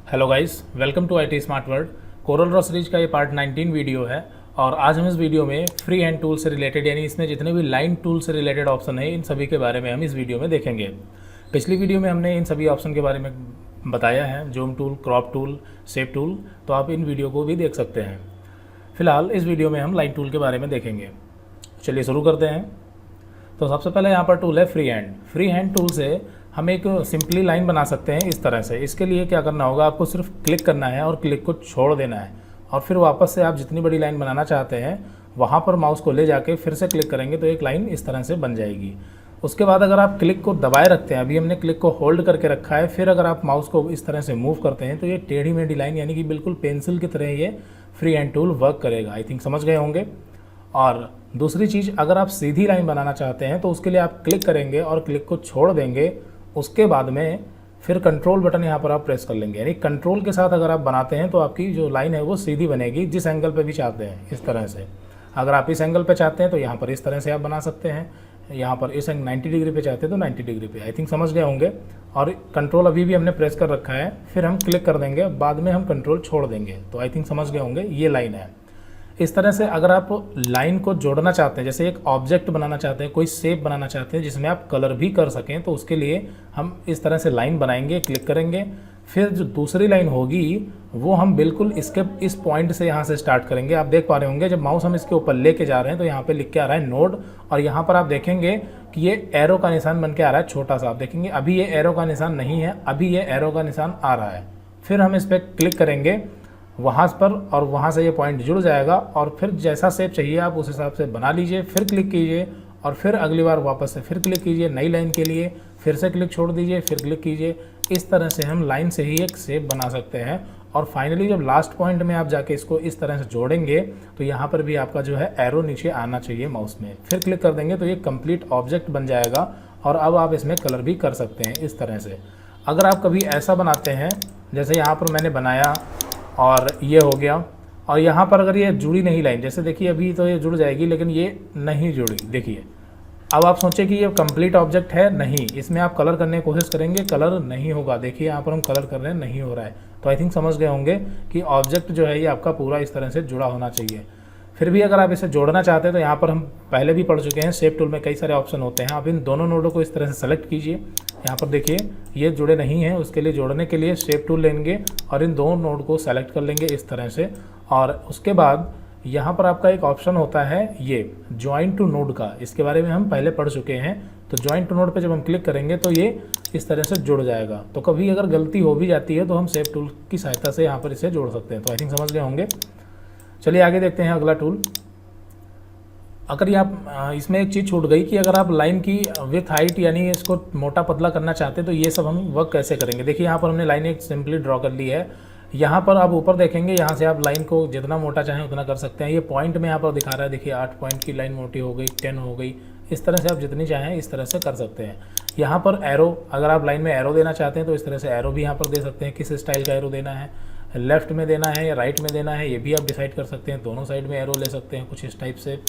Hello guys, welcome to IT smart world. CorelDRAW series का ये part 19 video है और आज हम इस वीडियो में फ्री हैंड टूल से रिलेटेड यानी इसमें जितने भी लाइन टूल से रिलेटेड ऑप्शन है इन सभी के बारे में हम इस वीडियो में देखेंगे। पिछली वीडियो में हमने इन सभी ऑप्शन के बारे में बताया है, zoom tool, crop tool, shape tool, तो आप इन वीडियो को भी देख सकते हैं। फिलहाल इस वीडियो में हम लाइन टूल के बारे में देखेंगे। चलिए शुरू करते हैं। तो सबसे पहले यहाँ पर टूल है free hand. Free hand tool से हम एक सिंपली लाइन बना सकते हैं इस तरह से। इसके लिए क्या करना होगा, आपको सिर्फ क्लिक करना है और क्लिक को छोड़ देना है और फिर वापस से आप जितनी बड़ी लाइन बनाना चाहते हैं वहाँ पर माउस को ले जाके फिर से क्लिक करेंगे तो एक लाइन इस तरह से बन जाएगी। उसके बाद अगर आप क्लिक को दबाए रखते हैं, अभी हमने क्लिक को होल्ड करके रखा है, फिर अगर आप माउस को इस तरह से मूव करते हैं तो ये टेढ़ी मेढ़ी लाइन यानी कि बिल्कुल पेंसिल की तरह ये फ्री हैंड टूल वर्क करेगा। आई थिंक समझ गए होंगे। और दूसरी चीज़, अगर आप सीधी लाइन बनाना चाहते हैं तो उसके लिए आप क्लिक करेंगे और क्लिक को छोड़ देंगे। उसके बाद में फिर कंट्रोल बटन यहाँ पर आप प्रेस कर लेंगे, यानी कंट्रोल के साथ अगर आप बनाते हैं तो आपकी जो लाइन है वो सीधी बनेगी, जिस एंगल पे भी चाहते हैं इस तरह से। अगर आप इस एंगल पे चाहते हैं तो यहाँ पर इस तरह से आप बना सकते हैं, यहाँ पर इस 90 डिग्री पे चाहते हैं तो 90 डिग्री पे। आई थिंक समझ गए होंगे। और कंट्रोल अभी भी हमने प्रेस कर रखा है, फिर हम क्लिक कर देंगे, बाद में हम कंट्रोल छोड़ देंगे। तो आई थिंक समझ गए होंगे, ये लाइन है। इस तरह से अगर आप लाइन को जोड़ना चाहते हैं, जैसे एक ऑब्जेक्ट बनाना चाहते हैं, कोई शेप बनाना चाहते हैं जिसमें आप कलर भी कर सकें, तो उसके लिए हम इस तरह से लाइन बनाएंगे, क्लिक करेंगे। फिर जो दूसरी लाइन होगी वो हम बिल्कुल इसके इस पॉइंट से यहाँ से स्टार्ट करेंगे। आप देख पा रहे होंगे जब माउस हम इसके ऊपर लेके जा रहे हैं तो यहाँ पे लिख के आ रहा है नोड, और यहाँ पर आप देखेंगे कि ये एरो का निशान बन के आ रहा है छोटा सा। आप देखेंगे अभी ये एरो का निशान नहीं है, अभी ये एरो का निशान आ रहा है। फिर हम इस पर क्लिक करेंगे वहाँ पर और वहाँ से ये पॉइंट जुड़ जाएगा और फिर जैसा शेप चाहिए आप उस हिसाब से बना लीजिए। फिर क्लिक कीजिए और फिर अगली बार वापस से फिर क्लिक कीजिए नई लाइन के लिए, फिर से क्लिक छोड़ दीजिए, फिर क्लिक कीजिए। इस तरह से हम लाइन से ही एक शेप बना सकते हैं। और फाइनली जब लास्ट पॉइंट में आप जाके इसको इस तरह से जोड़ेंगे तो यहाँ पर भी आपका जो है एरो नीचे आना चाहिए माउस में। फिर क्लिक कर देंगे तो ये कंप्लीट ऑब्जेक्ट बन जाएगा और अब आप इसमें कलर भी कर सकते हैं इस तरह से। अगर आप कभी ऐसा बनाते हैं जैसे यहाँ पर मैंने बनाया और ये हो गया, और यहाँ पर अगर ये जुड़ी नहीं लाइन, जैसे देखिए अभी तो ये जुड़ जाएगी लेकिन ये नहीं जुड़ी, देखिए। अब आप सोचें कि ये कंप्लीट ऑब्जेक्ट है, नहीं, इसमें आप कलर करने की कोशिश करेंगे, कलर नहीं होगा। देखिए यहाँ पर हम कलर कर रहे हैं, नहीं हो रहा है। तो आई थिंक समझ गए होंगे कि ऑब्जेक्ट जो है ये आपका पूरा इस तरह से जुड़ा होना चाहिए। फिर भी अगर आप इसे जोड़ना चाहते हैं तो यहाँ पर हम पहले भी पढ़ चुके हैं, शेप टूल में कई सारे ऑप्शन होते हैं। आप इन दोनों नोडों को इस तरह से सेलेक्ट कीजिए। यहाँ पर देखिए ये जुड़े नहीं हैं, उसके लिए जोड़ने के लिए शेप टूल लेंगे और इन दोनों नोड को सेलेक्ट कर लेंगे इस तरह से। और उसके बाद यहाँ पर आपका एक ऑप्शन होता है ये ज्वाइन टू नोड का, इसके बारे में हम पहले पढ़ चुके हैं। तो ज्वाइन टू नोड पे जब हम क्लिक करेंगे तो ये इस तरह से जुड़ जाएगा। तो कभी अगर गलती हो भी जाती है तो हम शेप टूल की सहायता से यहाँ पर इसे जोड़ सकते हैं। तो आई थिंक समझ गए होंगे। चलिए आगे देखते हैं अगला टूल। अगर ये आप इसमें एक चीज़ छूट गई कि अगर आप लाइन की विथ हाइट यानी इसको मोटा पतला करना चाहते हैं तो ये सब हम वर्क कैसे करेंगे। देखिए यहाँ पर हमने लाइन एक सिंपली ड्रॉ कर ली है। यहाँ पर आप ऊपर देखेंगे, यहाँ से आप लाइन को जितना मोटा चाहें उतना कर सकते हैं। ये पॉइंट में यहाँ पर दिखा रहा है, देखिए 8 पॉइंट की लाइन मोटी हो गई, 10 हो गई। इस तरह से आप जितनी चाहें इस तरह से कर सकते हैं। यहाँ पर एरो, अगर आप लाइन में एरो देना चाहते हैं तो इस तरह से एरो भी यहाँ पर दे सकते हैं। किस स्टाइल का एरो देना है, लेफ्ट में देना है या राइट में देना है, ये भी आप डिसाइड कर सकते हैं। दोनों साइड में एरो ले सकते हैं, कुछ इस टाइप से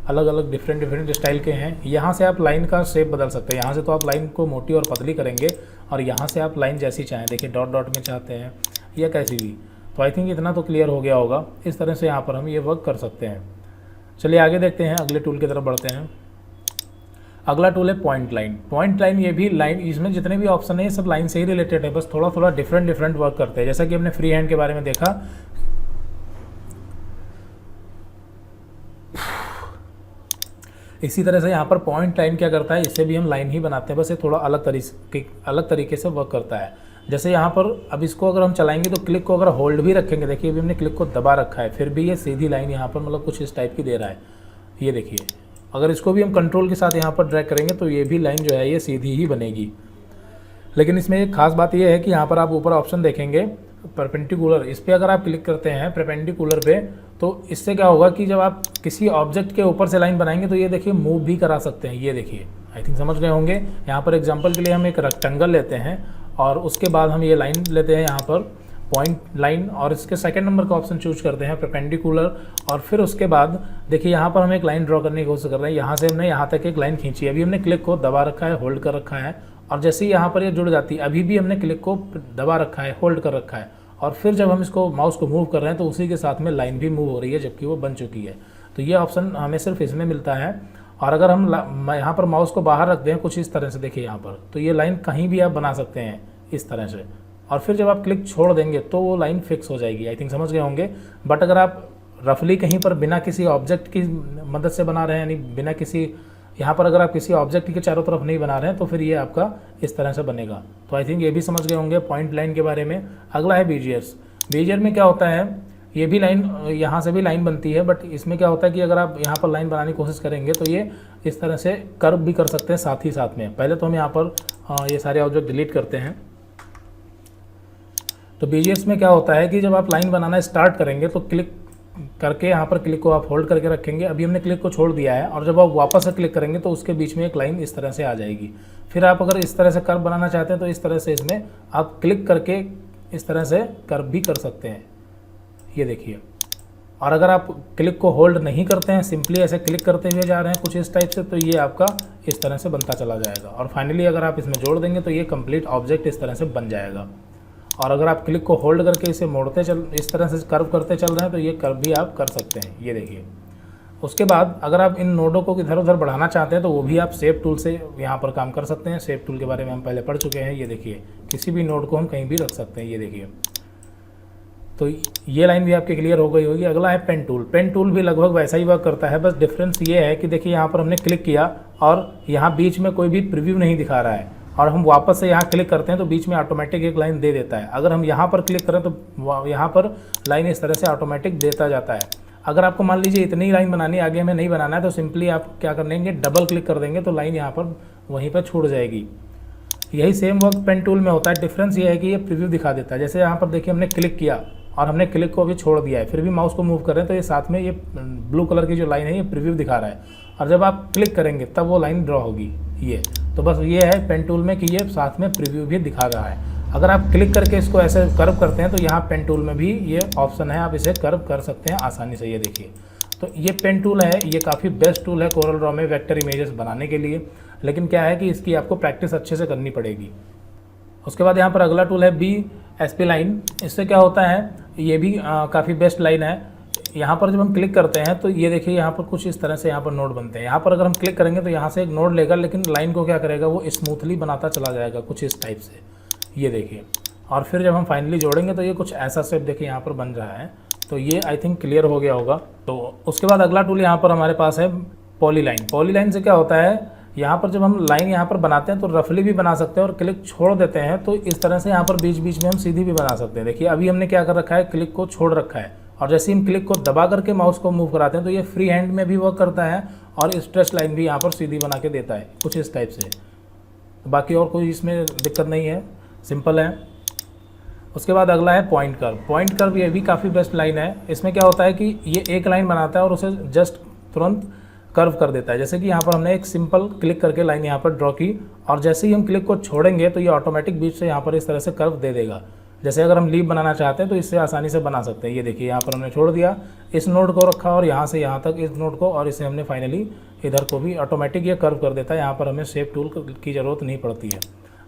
अलग अलग डिफरेंट स्टाइल के हैं। यहाँ से आप लाइन का शेप बदल सकते हैं। यहाँ से तो आप लाइन को मोटी और पतली करेंगे और यहाँ से आप लाइन जैसी चाहें, देखिए डॉट डॉट में चाहते हैं या कैसी भी। तो आई थिंक इतना तो क्लियर हो गया होगा। इस तरह से यहाँ पर हम ये वर्क कर सकते हैं। चलिए आगे देखते हैं, अगले टूल की तरफ बढ़ते हैं। अगला टूल है पॉइंट लाइन। पॉइंट लाइन ये भी लाइन, इसमें जितने भी ऑप्शन है ये सब लाइन से ही रिलेटेड है, बस थोड़ा थोड़ा डिफरेंट वर्क करते हैं। जैसा कि हमने फ्री हैंड के बारे में देखा, इसी तरह से यहाँ पर पॉइंट लाइन क्या करता है, इससे भी हम लाइन ही बनाते हैं, बस ये थोड़ा अलग तरीके से वर्क करता है। जैसे यहाँ पर अब इसको अगर हम चलाएंगे तो क्लिक को अगर होल्ड भी रखेंगे, देखिए अभी हमने क्लिक को दबा रखा है, फिर भी ये सीधी लाइन यहाँ पर मतलब कुछ इस टाइप की दे रहा है। ये देखिए, अगर इसको भी हम कंट्रोल के साथ यहाँ पर ड्रैग करेंगे तो ये भी लाइन जो है ये सीधी ही बनेगी। लेकिन इसमें एक खास बात ये है कि यहाँ पर आप ऊपर ऑप्शन देखेंगे परपेंडिकुलर, इस पर अगर आप क्लिक करते हैं परपेंडिकुलर पे तो इससे क्या होगा कि जब आप किसी ऑब्जेक्ट के ऊपर से लाइन बनाएंगे तो ये देखिए मूव भी करा सकते हैं। ये देखिए, आई थिंक समझ गए होंगे। यहाँ पर एग्जांपल के लिए हम एक रेक्टेंगल लेते हैं और उसके बाद हम ये लाइन लेते हैं यहाँ पर पॉइंट लाइन और इसके सेकंड नंबर का ऑप्शन चूज करते हैं परपेंडिकुलर। और फिर उसके बाद देखिए यहाँ पर हम एक लाइन ड्रॉ करने की कोशिश कर रहे हैं। यहाँ से हमने यहाँ तक एक लाइन खींची है, अभी हमने क्लिक को दबा रखा है, होल्ड कर रखा है और जैसे ही यहाँ पर ये जुड़ जाती है, अभी भी हमने क्लिक को दबा रखा है, होल्ड कर रखा है और फिर जब हम इसको माउस को मूव कर रहे हैं तो उसी के साथ में लाइन भी मूव हो रही है जबकि वो बन चुकी है। तो ये ऑप्शन हमें सिर्फ इसमें मिलता है। और अगर हम यहाँ पर माउस को बाहर रखते हैं कुछ इस तरह से, देखिए यहाँ पर, तो ये लाइन कहीं भी आप बना सकते हैं इस तरह से, और फिर जब आप क्लिक छोड़ देंगे तो वो लाइन फिक्स हो जाएगी। आई थिंक समझ गए होंगे। बट अगर आप रफली कहीं पर बिना किसी ऑब्जेक्ट की मदद से बना रहे हैं, यानी बिना किसी, यहाँ पर अगर आप किसी ऑब्जेक्ट के चारों तरफ नहीं बना रहे हैं तो फिर ये आपका इस तरह से बनेगा। तो आई थिंक ये भी समझ गए होंगे पॉइंट लाइन के बारे में। अगला है बीजीयर्स। बीजीयर में क्या होता है, ये भी लाइन, यहाँ से भी लाइन बनती है, बट इसमें क्या होता है कि अगर आप यहाँ पर लाइन बनाने की कोशिश करेंगे तो ये इस तरह से कर्व भी कर सकते हैं साथ ही साथ में। पहले तो हम यहाँ पर ये सारे ऑब्जेक्ट डिलीट करते हैं। तो बीजीएस में क्या होता है कि जब आप लाइन बनाना स्टार्ट करेंगे तो क्लिक करके यहाँ पर क्लिक को आप होल्ड करके रखेंगे। अभी हमने क्लिक को छोड़ दिया है, और जब आप वापस से क्लिक करेंगे तो उसके बीच में एक लाइन इस तरह से आ जाएगी। फिर आप अगर इस तरह से कर्व बनाना चाहते हैं तो इस तरह से इसमें आप क्लिक करके इस तरह से कर्व भी कर सकते हैं, ये देखिए। और अगर आप क्लिक को होल्ड नहीं करते हैं, सिंपली ऐसे क्लिक करते हुए जा रहे हैं कुछ इस टाइप से, तो ये आपका इस तरह से बनता चला जाएगा। और फाइनली अगर आप इसमें जोड़ देंगे तो ये कंप्लीट ऑब्जेक्ट इस तरह से बन जाएगा। और अगर आप क्लिक को होल्ड करके इसे मोड़ते इस तरह से कर्व करते चल रहे हैं तो ये कर्व भी आप कर सकते हैं, ये देखिए। उसके बाद अगर आप इन नोडों को इधर उधर बढ़ाना चाहते हैं तो वो भी आप शेप टूल से यहाँ पर काम कर सकते हैं। शेप टूल के बारे में हम पहले पढ़ चुके हैं, ये देखिए। किसी भी नोड को हम कहीं भी रख सकते हैं, ये देखिए। तो ये लाइन भी आपकी क्लियर हो गई होगी। अगला है पेन टूल। पेन टूल भी लगभग वैसा ही वर्क करता है, बस डिफरेंस ये है कि देखिए यहाँ पर हमने क्लिक किया और यहाँ बीच में कोई भी प्रीव्यू नहीं दिखा रहा है, और हम वापस से यहाँ क्लिक करते हैं तो बीच में ऑटोमेटिक एक लाइन दे देता है। अगर हम यहाँ पर क्लिक करें तो यहाँ पर लाइन इस तरह से ऑटोमेटिक देता जाता है। अगर आपको मान लीजिए इतनी लाइन बनानी है, आगे हमें नहीं बनाना है, तो सिंपली आप क्या कर लेंगे, डबल क्लिक कर देंगे तो लाइन यहाँ पर वहीं पर छूट जाएगी। यही सेम वर्क पेन टूल में होता है। डिफरेंस ये है कि ये प्रीव्यू दिखा देता है। जैसे यहाँ पर देखिए हमने क्लिक किया और हमने क्लिक को अभी छोड़ दिया है, फिर भी माउस को मूव कर रहे हैं तो ये साथ में ये ब्लू कलर की जो लाइन है ये प्रीव्यू दिखा रहा है, और जब आप क्लिक करेंगे तब वो लाइन ड्रॉ होगी ये। तो बस ये है पेन टूल में कि ये साथ में प्रीव्यू भी दिखा रहा है। अगर आप क्लिक करके इसको ऐसे कर्व करते हैं तो यहाँ पेन टूल में भी ये ऑप्शन है, आप इसे कर्व कर सकते हैं आसानी से, ये देखिए। तो ये पेन टूल है, ये काफ़ी बेस्ट टूल है कोरल ड्रॉ में वेक्टर इमेजेस बनाने के लिए। लेकिन क्या है कि इसकी आपको प्रैक्टिस अच्छे से करनी पड़ेगी। उसके बाद यहाँ पर अगला टूल है BSP लाइन। इससे क्या होता है, ये भी काफ़ी बेस्ट लाइन है। यहाँ पर जब हम क्लिक करते हैं तो ये देखिए यहाँ पर कुछ इस तरह से यहाँ पर नोड बनते हैं। यहाँ पर अगर हम क्लिक करेंगे तो यहाँ से एक नोड लेगा, लेकिन लाइन को क्या करेगा, वो स्मूथली बनाता चला जाएगा कुछ इस टाइप से, ये देखिए। और फिर जब हम फाइनली जोड़ेंगे तो ये कुछ ऐसा शेप देखिए यहाँ पर बन रहा है। तो ये आई थिंक क्लियर हो गया होगा। तो उसके बाद अगला टूल यहाँ पर हमारे पास है पॉलीलाइन। पॉलीलाइन से क्या होता है, यहाँ पर जब हम लाइन यहाँ पर बनाते हैं तो रफली भी बना सकते हैं, और क्लिक छोड़ देते हैं तो इस तरह से यहाँ पर बीच बीच में हम सीधी भी बना सकते हैं। देखिए अभी हमने क्या कर रखा है, क्लिक को छोड़ रखा है, और जैसे हम क्लिक को दबा करके माउस को मूव कराते हैं तो ये फ्री हैंड में भी वर्क करता है, और स्ट्रेच लाइन भी यहाँ पर सीधी बना के देता है कुछ इस टाइप से। बाकी और कोई इसमें दिक्कत नहीं है, सिंपल है। उसके बाद अगला है पॉइंट कर्व। पॉइंट कर्व ये भी काफ़ी बेस्ट लाइन है। इसमें क्या होता है कि ये एक लाइन बनाता है और उसे जस्ट तुरंत कर्व कर देता है। जैसे कि यहाँ पर हमने एक सिंपल क्लिक करके लाइन यहाँ पर ड्रॉ की, और जैसे ही हम क्लिक को छोड़ेंगे तो ये ऑटोमेटिक बीच से यहाँ पर इस तरह से कर्व दे देगा। जैसे अगर हम लीफ बनाना चाहते हैं तो इससे आसानी से बना सकते हैं। ये देखिए यहाँ पर हमने छोड़ दिया, इस नोड को रखा और यहाँ से यहाँ तक इस नोड को, और इसे हमने फाइनली इधर को भी ऑटोमेटिक ये कर्व कर देता है। यहाँ पर हमें शेप टूल की ज़रूरत नहीं पड़ती है।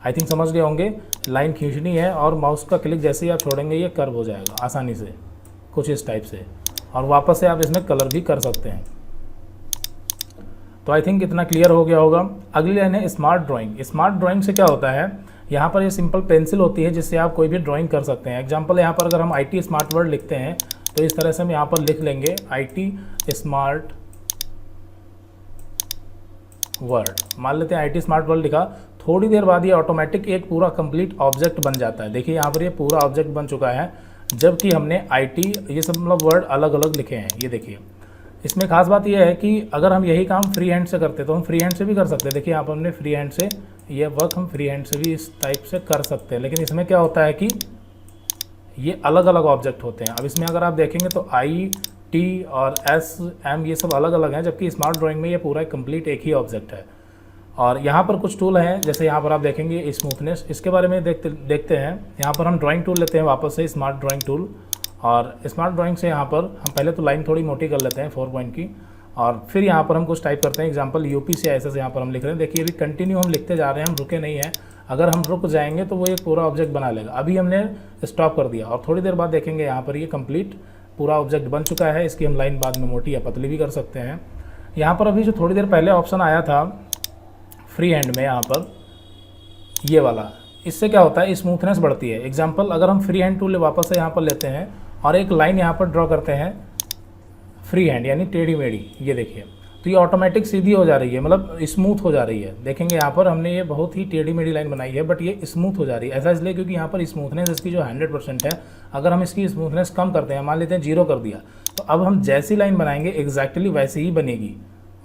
आई थिंक समझ गए होंगे। लाइन खींचनी है और माउस का क्लिक जैसे ही आप छोड़ेंगे ये कर्व हो जाएगा आसानी से कुछ इस टाइप से, और वापस से आप इसमें कलर भी कर सकते हैं। तो आई थिंक इतना क्लियर हो गया होगा। अगली लाइन है स्मार्ट ड्राइंग। स्मार्ट ड्राइंग से क्या होता है, यहाँ पर ये सिंपल पेंसिल होती है जिससे आप कोई भी ड्राइंग कर सकते हैं। एग्जांपल यहाँ पर अगर हम IT स्मार्ट वर्ड लिखते हैं तो इस तरह से हम यहाँ पर लिख लेंगे IT स्मार्ट वर्ड। मान लेते हैं IT स्मार्ट वर्ड लिखा, थोड़ी देर बाद ये ऑटोमेटिक एक पूरा कंप्लीट ऑब्जेक्ट बन जाता है। देखिए यहाँ पर ये पूरा ऑब्जेक्ट बन चुका है, जबकि हमने IT ये सब मतलब वर्ड अलग अलग लिखे हैं। ये देखिए, इसमें खास बात यह है कि अगर हम यही काम फ्री हैंड से करते तो हम फ्री हैंड से भी कर सकते हैं। देखिए यहाँ पर हमने फ्री हैंड से ये वर्क हम फ्री हैंड से भी इस टाइप से कर सकते हैं, लेकिन इसमें क्या होता है कि ये अलग अलग ऑब्जेक्ट होते हैं। अब इसमें अगर आप देखेंगे तो IT और SM ये सब अलग अलग हैं, जबकि स्मार्ट ड्राइंग में ये पूरा कंप्लीट एक ही ऑब्जेक्ट है। और यहाँ पर कुछ टूल हैं, जैसे यहाँ पर आप देखेंगे स्मूथनेस, इसके बारे में देखते हैं। यहाँ पर हम ड्राइंग टूल लेते हैं वापस से, स्मार्ट ड्राइंग टूल, और स्मार्ट ड्राइंग से यहाँ पर हम पहले तो लाइन थोड़ी मोटी कर लेते हैं 4 पॉइंट की, और फिर यहाँ पर हम कुछ टाइप करते हैं। एग्जांपल UP से ऐसे यहाँ पर हम लिख रहे हैं। देखिए अभी कंटिन्यू हम लिखते जा रहे हैं, हम रुके नहीं हैं। अगर हम रुक जाएंगे तो वो एक पूरा ऑब्जेक्ट बना लेगा। अभी हमने स्टॉप कर दिया और थोड़ी देर बाद देखेंगे यहाँ पर ये कंप्लीट पूरा ऑब्जेक्ट बन चुका है। इसकी हम लाइन बाद में मोटी या पतली भी कर सकते हैं। यहाँ पर अभी जो थोड़ी देर पहले ऑप्शन आया था फ्री हैंड में, यहाँ पर ये वाला, इससे क्या होता है स्मूथनेस बढ़ती है। एग्जाम्पल, अगर हम फ्री हैंड टूल वापस से यहाँ पर लेते हैं और एक लाइन यहाँ पर ड्रॉ करते हैं फ्री हैंड यानी टेढ़ी मेढ़ी, ये देखिए, तो ये ऑटोमेटिक सीधी हो जा रही है, मतलब स्मूथ हो जा रही है। देखेंगे यहाँ पर हमने ये बहुत ही टेढ़ी मेढ़ी लाइन बनाई है बट ये स्मूथ हो जा रही है। ऐसा इसलिए क्योंकि यहाँ पर स्मूथनेस इसकी जो 100% है, अगर हम इसकी स्मूथनेस कम करते हैं, मान लेते हैं 0 कर दिया, तो अब हम जैसी लाइन बनाएंगे एग्जैक्टली वैसी ही बनेगी।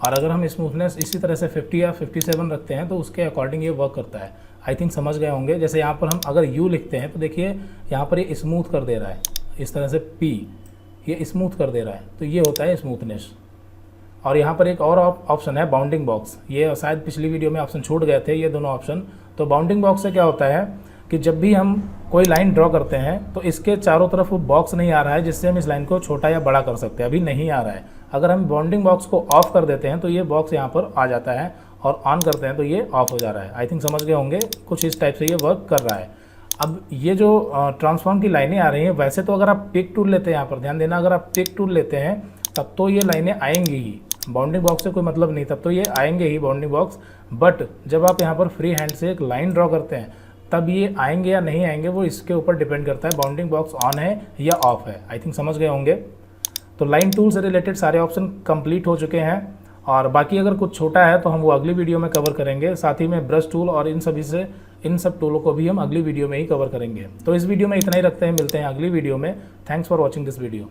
और अगर हम स्मूथनेस इसी तरह से 50 या 57 रखते हैं तो उसके अकॉर्डिंग ये वर्क करता है। आई थिंक समझ गए होंगे। जैसे यहाँ पर हम अगर यू लिखते हैं तो देखिए यहाँ पर ये स्मूथ कर दे रहा है, इस तरह से पी, ये स्मूथ कर दे रहा है, तो ये होता है स्मूथनेस। और यहाँ पर एक और ऑप्शन है बाउंडिंग बॉक्स, ये शायद पिछली वीडियो में ऑप्शन छूट गए थे ये दोनों ऑप्शन। तो बाउंडिंग बॉक्स से क्या होता है कि जब भी हम कोई लाइन ड्रॉ करते हैं तो इसके चारों तरफ वो बॉक्स नहीं आ रहा है जिससे हम इस लाइन को छोटा या बड़ा कर सकते हैं, अभी नहीं आ रहा है। अगर हम बाउंडिंग बॉक्स को ऑफ कर देते हैं तो ये बॉक्स यहाँ पर आ जाता है और ऑन करते हैं तो ये ऑफ हो जा रहा है। आई थिंक समझ गए होंगे, कुछ इस टाइप से ये वर्क कर रहा है। अब ये जो ट्रांसफॉर्म की लाइनें आ रही हैं, वैसे तो अगर आप पिक टूल लेते हैं, यहाँ पर ध्यान देना, अगर आप पिक टूल लेते हैं तब तो ये लाइनें आएंगी ही, बाउंडिंग बॉक्स से कोई मतलब नहीं, तब तो ये आएंगे ही बाउंडिंग बॉक्स। बट जब आप यहाँ पर फ्री हैंड से एक लाइन ड्रॉ करते हैं तब ये आएंगे या नहीं आएंगे वो इसके ऊपर डिपेंड करता है बाउंडिंग बॉक्स ऑन है या ऑफ है। आई थिंक समझ गए होंगे। तो लाइन टूल से रिलेटेड सारे ऑप्शन कंप्लीट हो चुके हैं और बाकी अगर कुछ छोटा है तो हम वो अगली वीडियो में कवर करेंगे। साथ ही में ब्रश टूल और इन सब टूलों को भी हम अगली वीडियो में ही कवर करेंगे। तो इस वीडियो में इतना ही रखते हैं, मिलते हैं अगली वीडियो में। Thanks for watching this video.